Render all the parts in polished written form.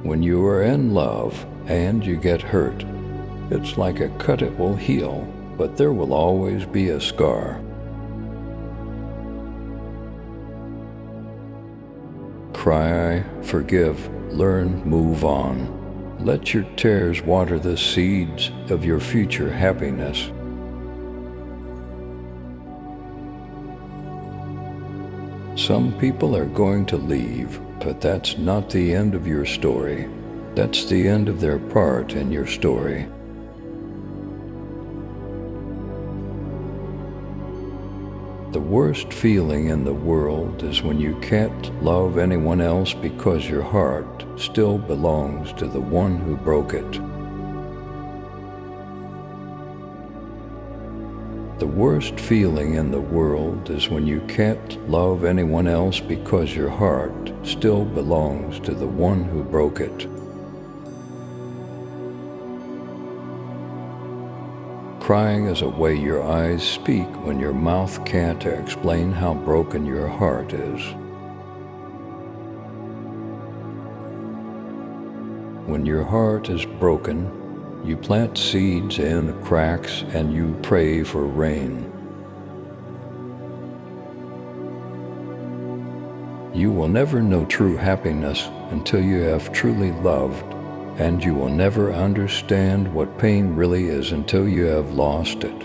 When you are in love and you get hurt, it's like a cut it will heal, but there will always be a scar. Cry, forgive, learn, move on. Let your tears water the seeds of your future happiness. Some people are going to leave, but that's not the end of your story. That's the end of their part in your story. The worst feeling in the world is when you can't love anyone else because your heart still belongs to the one who broke it. The worst feeling in the world is when you can't love anyone else because your heart still belongs to the one who broke it. Crying is a way your eyes speak when your mouth can't explain how broken your heart is. When your heart is broken, you plant seeds in cracks and you pray for rain. You will never know true happiness until you have truly loved, and you will never understand what pain really is until you have lost it.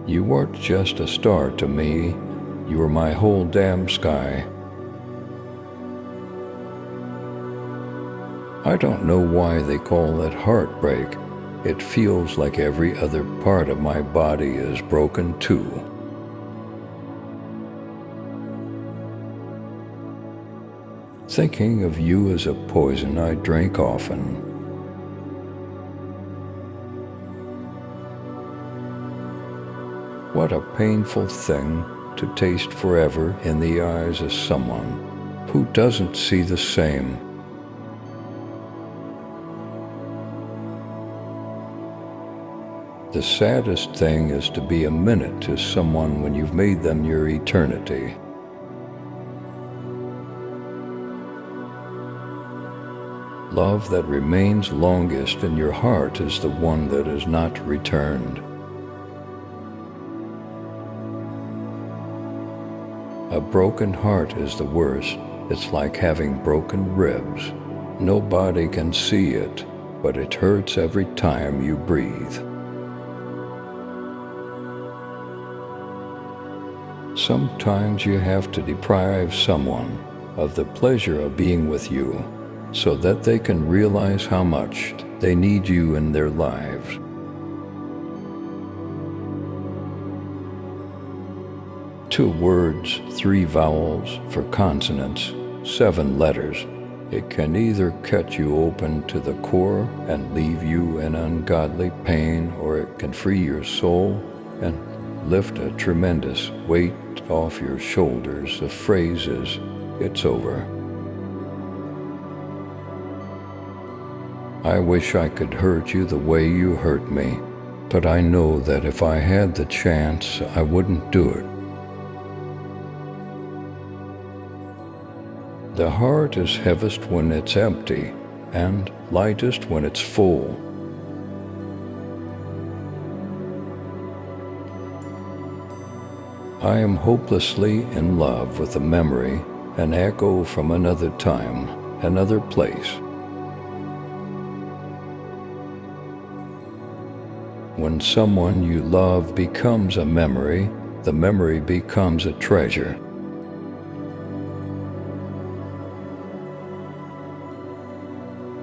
You weren't just a star to me, you were my whole damn sky. I don't know why they call it heartbreak. It feels like every other part of my body is broken too. Thinking of you is a poison I drink often. What a painful thing to taste forever in the eyes of someone who doesn't see the same. The saddest thing is to be a minute to someone when you've made them your eternity. Love that remains longest in your heart is the one that is not returned. A broken heart is the worst. It's like having broken ribs. Nobody can see it, but it hurts every time you breathe. Sometimes you have to deprive someone of the pleasure of being with you, so that they can realize how much they need you in their lives. Two words, three vowels for consonants, 7 letters. It can either cut you open to the core and leave you in ungodly pain, or it can free your soul and lift a tremendous weight off your shoulders. The phrase is, "It's over." I wish I could hurt you the way you hurt me, but I know that if I had the chance, I wouldn't do it. The heart is heaviest when it's empty, and lightest when it's full. I am hopelessly in love with a memory, an echo from another time, another place. When someone you love becomes a memory, the memory becomes a treasure.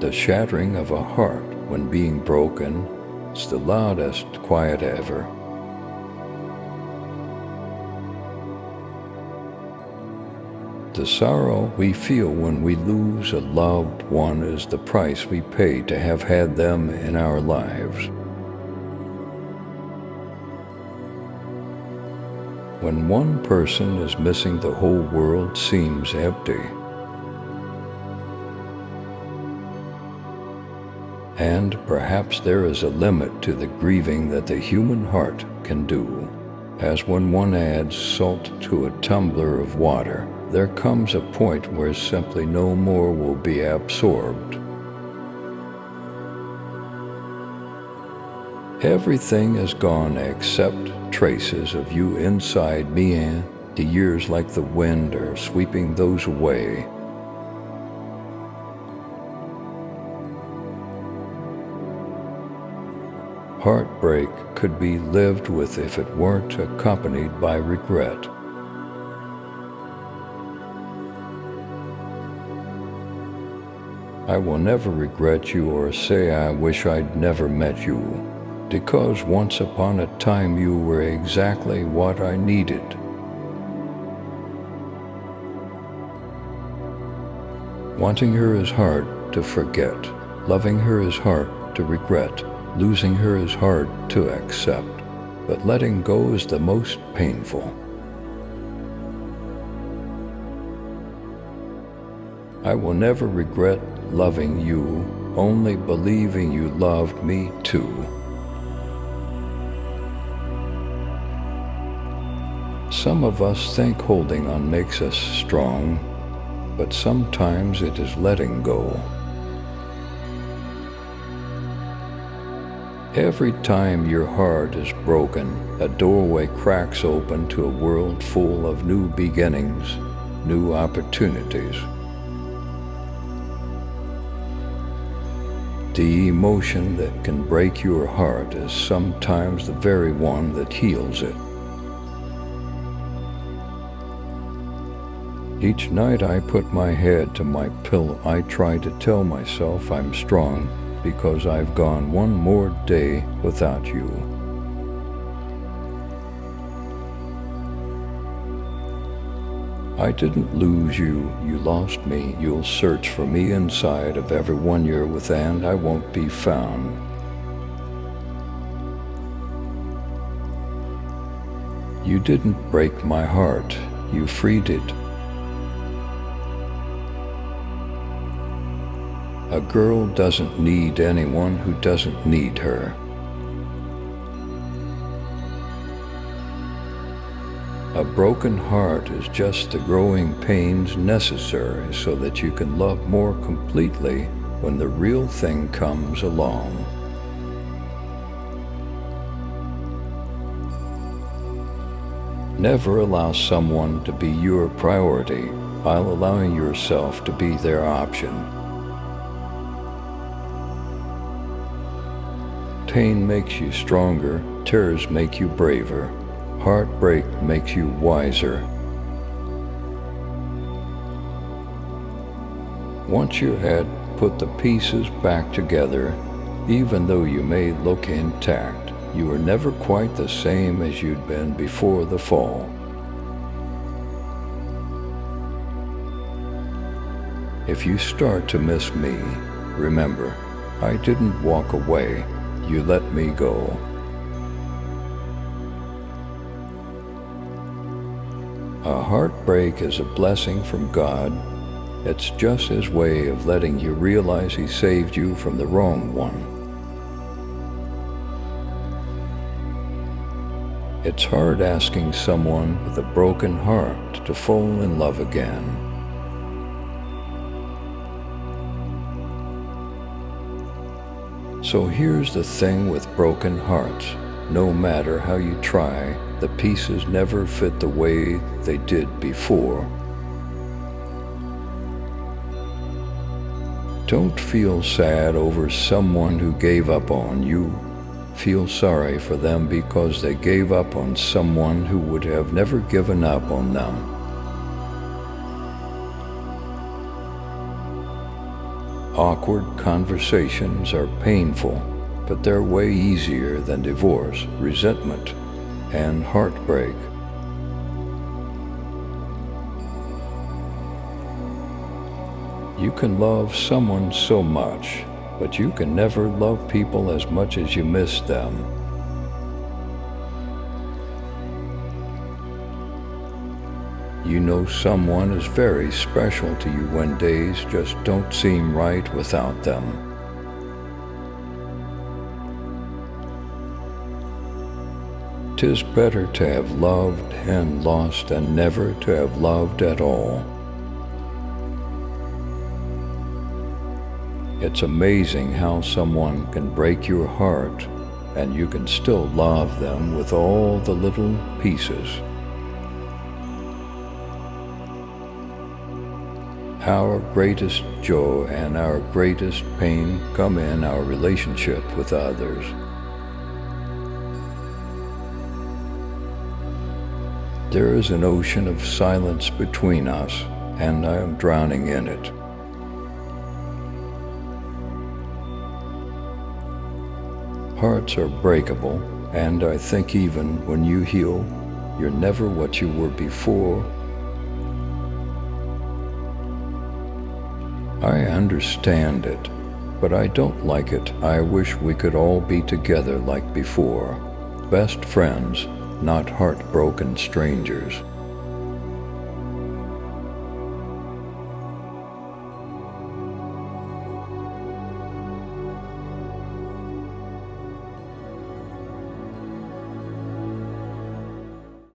The shattering of a heart when being broken is the loudest quiet ever. The sorrow we feel when we lose a loved one is the price we pay to have had them in our lives. When one person is missing, the whole world seems empty. And perhaps there is a limit to the grieving that the human heart can do, as when one adds salt to a tumbler of water. there comes a point where simply no more will be absorbed. Everything is gone except traces of you inside me, and the years like the wind are sweeping those away. Heartbreak could be lived with if it weren't accompanied by regret. I will never regret you or say I wish I'd never met you, because once upon a time you were exactly what I needed. Wanting her is hard to forget. Loving her is hard to regret. Losing her is hard to accept. But letting go is the most painful. I will never regret loving you, only believing you loved me too. Some of us think holding on makes us strong, but sometimes it is letting go. Every time your heart is broken, a doorway cracks open to a world full of new beginnings, new opportunities. The emotion that can break your heart is sometimes the very one that heals it. Each night I put my head to my pillow, I try to tell myself I'm strong because I've gone one more day without you. I didn't lose you, you lost me. You'll search for me inside of everyone you're with, and I won't be found. You didn't break my heart, you freed it. A girl doesn't need anyone who doesn't need her. A broken heart is just the growing pains necessary so that you can love more completely when the real thing comes along. Never allow someone to be your priority while allowing yourself to be their option. Pain makes you stronger, tears make you braver. Heartbreak makes you wiser. Once you had put the pieces back together, even though you may look intact, you were never quite the same as you'd been before the fall. If you start to miss me, remember, I didn't walk away, you let me go. A heartbreak is a blessing from God. It's just His way of letting you realize He saved you from the wrong one. It's hard asking someone with a broken heart to fall in love again. So here's the thing with broken hearts. No matter how you try, the pieces never fit the way they did before. Don't feel sad over someone who gave up on you. Feel sorry for them because they gave up on someone who would have never given up on them. Awkward conversations are painful, but they're way easier than divorce, resentment, and heartbreak. You can love someone so much, but you can never love people as much as you miss them. You know someone is very special to you when days just don't seem right without them. 'Tis better to have loved and lost than never to have loved at all. It's amazing how someone can break your heart and you can still love them with all the little pieces. Our greatest joy and our greatest pain come in our relationship with others. There is an ocean of silence between us, and I am drowning in it. Hearts are breakable, and I think even when you heal, you're never what you were before. I understand it, but I don't like it. I wish we could all be together like before. Best friends, not heartbroken strangers.